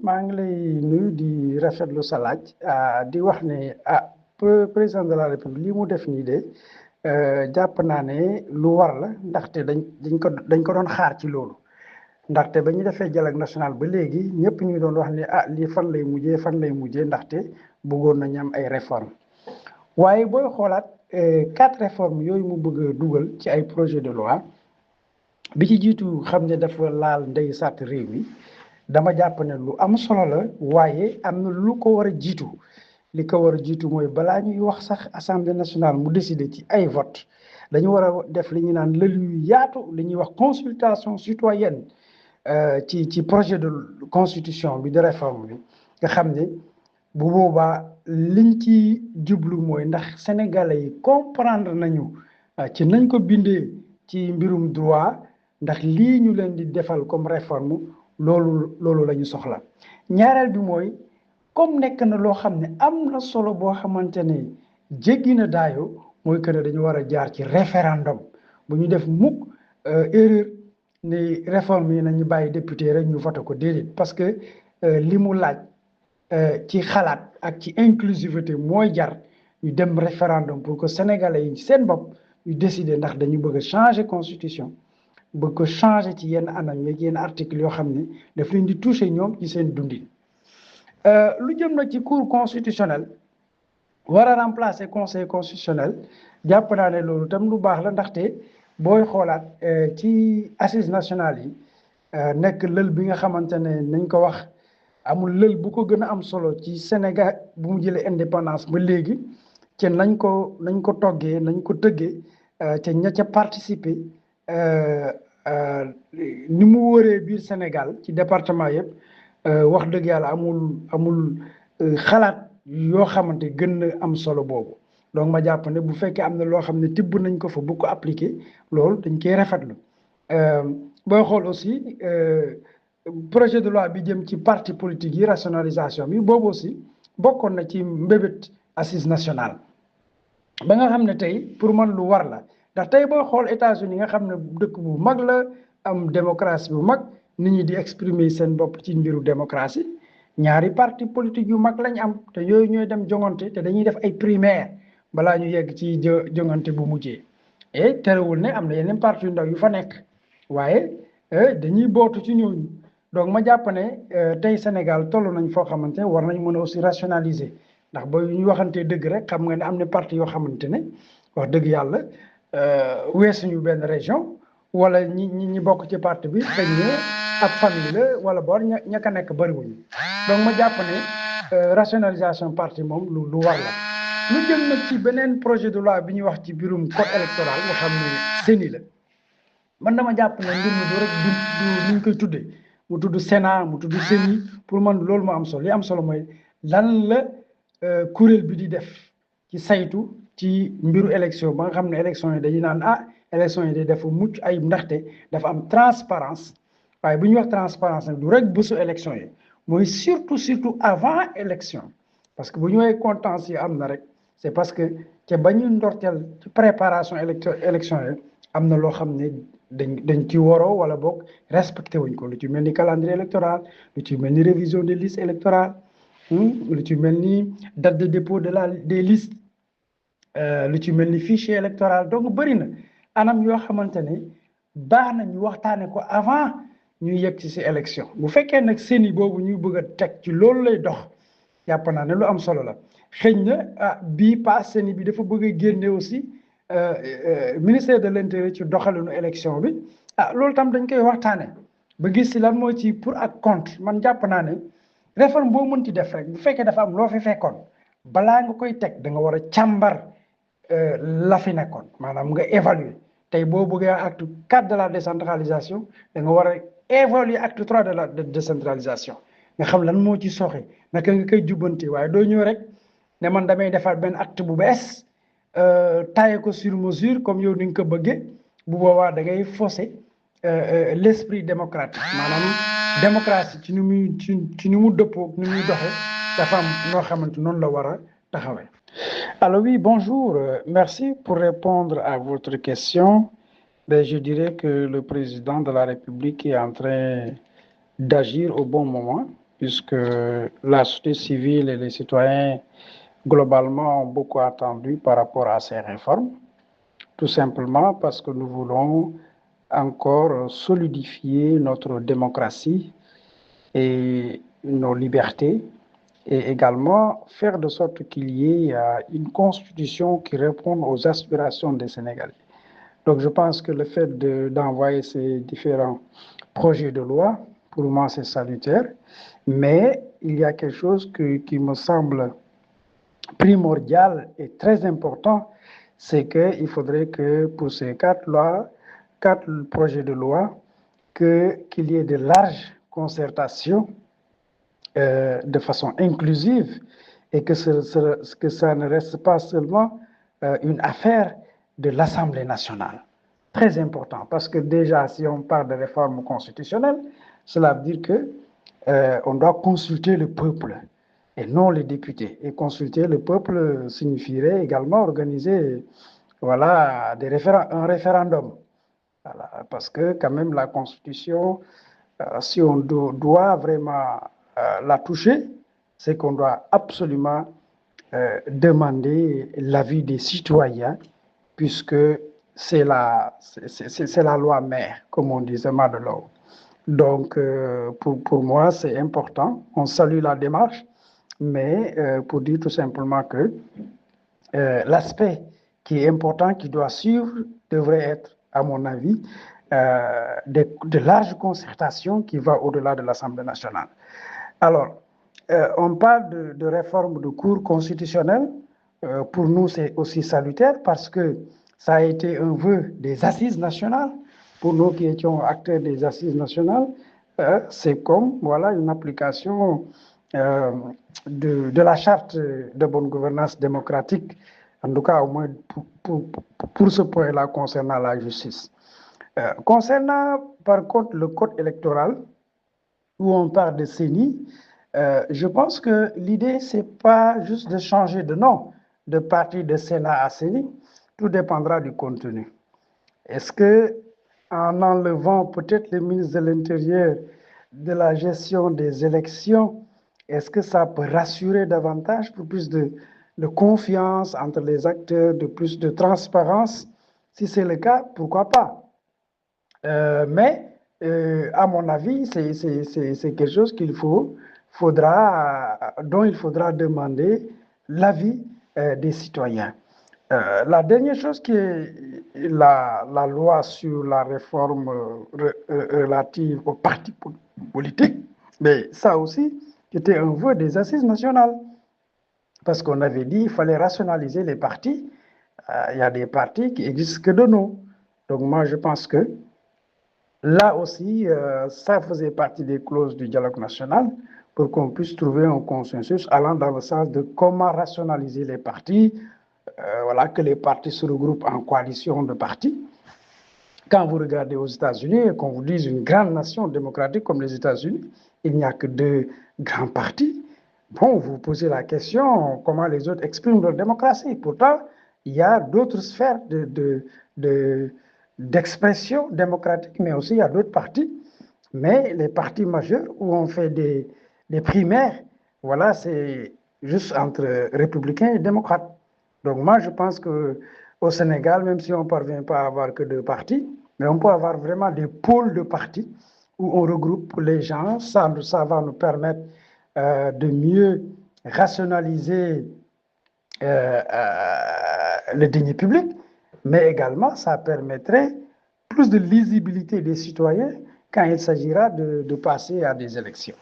maa ngi lay nuyu di rafetlu sa laaj di wax ne président de la république li mu def nii de jàpp naa ne lu war la ndaxte dañ ko doon xaar ci loolu ndaxte ba ñu defee dialogue national ba léegi ñëpp ñu doon wax ne lii fan lay mujjee ndaxte bëggoon nañu am ay réformes waaye booy xoolaat 4 réformes yooyu mu bëgg a dugal ci ay projet de loi bi ci jiitu xam ne dafa laal ndey sàtt réew mi. dama jàpp ne lu am solo la waaye am na lu ko war a jiitu li ko war a jiitu mooy balaa ñuy wax sax assemblée nationale mu décider ci ay vote dañu war a def li ñu naan lël yu yaatu li ñuy wax consultation citoyenne ci projet de constitution bi de réforme bi nga xam ne bu boobaa liñ ci jublu mooy ndax sénégalais yi comprendre nañu ci nañ ko bindee ci mbirum droit ndax lii ñu leen di defal comme réforme loolu la ñu soxla ñaareel bi mooy comme nekk na loo xam ne am na solo boo xamante ne jéggi na daayo mooy que ne dañu war a jaar ci référendum bu ñu def mukk erreur ni réforme yi nañu bàyyi député rek ñu voté ko déedéet parce que li mu laaj ci xalaat ak ci inclusivité mooy jar ñu dem référendum pour que sénégalais yi seen bopp ñu décider ndax dañu bëgg a changer constitution bëgg ko changer ci yenn anam yeeg yenn article yoo xam ne daf leen di toucher ñoom ci seen dundin lu jëm na ci cour constitutionnel war a remplacer conseil constitutionnel jàpp naa ne loolu tam lu baax la ndaxte booy xoolaat ci assises nationales yi nekk lël bi nga xamante ne nañ ko wax amul lël bu ko gën a am solo ci Sénégal bu mu jëlee indépendance ba léegi ci nañ ko toggee nañ ko tëggee ca ña ca participer ni mu wëree biir Sénégal ci département yëpp wax dëgg yàlla amul xalaat yoo xamante gën na am solo boobu donc ma jàpp ne bu fekkee am na loo xam ne tibb nañ ko fa bu ko appliqué loolu dañ koy rafetlu booy xool aussi projet de loi bi jëm ci parti politique yi rationalisation bi boobu aussi bokkoon na ci mbébét assise nationale ba nga xam ne tey pour man lu war la ndax tey booy xool États-Unis nga xam ne dëkk bu mag la am démocratie bu mag nit ñi di exprimer seen bopp ci mbiru démocratie ñaari parti politique yu mag lañ am te yooyu ñooy dem jongante te dañuy def ay primaire balaa ñu yegg ci jongante bu mujjee et terewul ne am na yeneen parti yu ndaw yu fa nekk waaye dañuy bootu ci ñooñu donc ma jàpp ne tey Sénégal toll nañ foo xamante ne war nañ mën a aussi rationaliser ndax ba ñu waxantee dëgg rek xam nga ne am na parti yoo xamante ne wax dëgg yàlla weesuñu benn région wala ñi bokk ci parti bi dañ ne ak famille la wala boor ña ka nekk bëriwuñu donc ma jàpp ne rationalisation parti moom lu war la lu jëm nag ci beneen projet de loi bi ñuy wax ci biirum code électoral nga xam ne CENI la man dama jàpp ne mbir mi du rek du ñu koy tuddee mu tudd Sénat mu tudd CENI pour man loolu moo am solo li am solo mooy lan la kuréel bi di def ci saytu ci mbiru élection ba nga xam ne élection yi dañuy naan élection yi day dafa mucc ayib ndaxte dafa am transparence waaye bu ñuy wax transparence nag du rek bésu élection yi mooy surtout avant élection parce que bu ñu woowee contentieux am na rek c'est parce que te ba ñu ndorteel ci préparation élection yi am na loo xam ne dañ ci waroo wala boog respecté wuñ ko lu ci mel ni calendrier électoral lu ci mel ni révision des listes électorales lu ci mel ni date de dépôt des listes lu ci mel ni fichier électoral donc bëri na anam yoo xamante ne baax na ñu waxtaane ko avant ñuy yegg ci élection bu fekkee nag CENI boobu ñuy bëgg a teg ci loolu lay dox jàpp naa ne lu am solo la xëy na bii pas CENI bi dafa bëgg a génne aussi ministère de l'intérieur ci doxalinu élection bi loolu tam dañ koy waxtaane ba gis ci lan moo ci pour ak contre man jàpp naa ne réforme boo mënti def rek bu fekkee dafa am loo fi fekkoon balaa nga koy teg da nga war a càmbar la fi nekkoon maanaam nga évaluer tey boo bëggee acte 4 de la décentralisation da nga war a évaluer acte 3 de la décentralisation nga xam lan moo ci soxe naka nga koy jubbante waaye doo ñëw rek ne man damay defaat benn acte bu bees taillé ko sur mesure comme yow ni nga ko bëggee bu boobaa da ngay fausser l'esprit démocratique maanaam démocratie ci ni mu dëppoo ni muy doxe dafa am noo xamante noonu la war a taxawee. Alors oui, bonjour. Merci pour répondre à votre question. Ben, je dirais que le président de la République est en train d'agir au bon moment puisque la société civile et les citoyens globalement ont beaucoup attendu par rapport à ces réformes, tout simplement parce que nous voulons encore solidifier notre démocratie et nos libertés et également faire de sorte qu'il y ait une constitution qui réponde aux aspirations des Sénégalais. Donc je pense que le fait d'envoyer ces différents projets de loi, pour moi c'est salutaire, mais il y a quelque chose qui me semble primordial et très important, c'est qu'il faudrait que pour ces quatre projets de loi, qu'il y ait de larges concertations de façon inclusive et que ça ne reste pas seulement une affaire de l'Assemblée nationale. Très important, parce que déjà, si on parle de réforme constitutionnelle, cela veut dire qu'on doit consulter le peuple et non les députés. Et consulter le peuple signifierait également organiser voilà, un référendum. Voilà, parce que quand même la Constitution, si on doit vraiment la toucher, c'est qu'on doit absolument demander l'avis des citoyens, puisque c'est la loi mère, comme on disait Madelon. Donc, pour moi, c'est important. On salue la démarche, mais pour dire tout simplement que l'aspect qui est important, qui doit suivre, devrait être, à mon avis, de larges concertations qui va au-delà de l'Assemblée nationale. Alors, on parle de réforme de cours constitutionnels. Pour nous, c'est aussi salutaire parce que ça a été un vœu des assises nationales. Pour nous qui étions acteurs des assises nationales, c'est comme voilà, une application de la charte de bonne gouvernance démocratique, en tout cas au moins pour ce point-là concernant la justice. Concernant par contre le code électoral, où on parle de CENI, je pense que l'idée, c'est pas juste de changer de nom, de partir de Sénat à CENI, tout dépendra du contenu. Est-ce que en enlevant peut-être le ministre de l'Intérieur de la gestion des élections, est-ce que ça peut rassurer davantage pour plus de confiance entre les acteurs, de plus de transparence? Si c'est le cas, pourquoi pas? Mais à mon avis, c'est quelque chose dont il faudra demander l'avis des citoyens. La dernière chose qui est la loi sur la réforme relative aux partis politiques, mais ça aussi, c'était un vœu des assises nationales. Parce qu'on avait dit qu'il fallait rationaliser les partis. Il y a des partis qui existent que de nom. Donc moi, je pense que là aussi, ça faisait partie des clauses du dialogue national pour qu'on puisse trouver un consensus allant dans le sens de comment rationaliser les partis, voilà, que les partis se regroupent en coalition de partis. Quand vous regardez aux États-Unis et qu'on vous dise une grande nation démocratique comme les États-Unis, il n'y a que deux grands partis. Bon, vous vous posez la question comment les autres expriment leur démocratie. Pourtant, il y a d'autres sphères d'expression démocratique, mais aussi il y a d'autres partis. Mais les partis majeurs où on fait des primaires, voilà, c'est juste entre républicains et démocrates. Donc moi, je pense qu'au Sénégal, même si on ne parvient pas à avoir que deux partis, mais on peut avoir vraiment des pôles de partis où on regroupe les gens. Ça va nous permettre de mieux rationaliser le denier public, mais également ça permettrait plus de lisibilité des citoyens quand il s'agira de passer à des élections.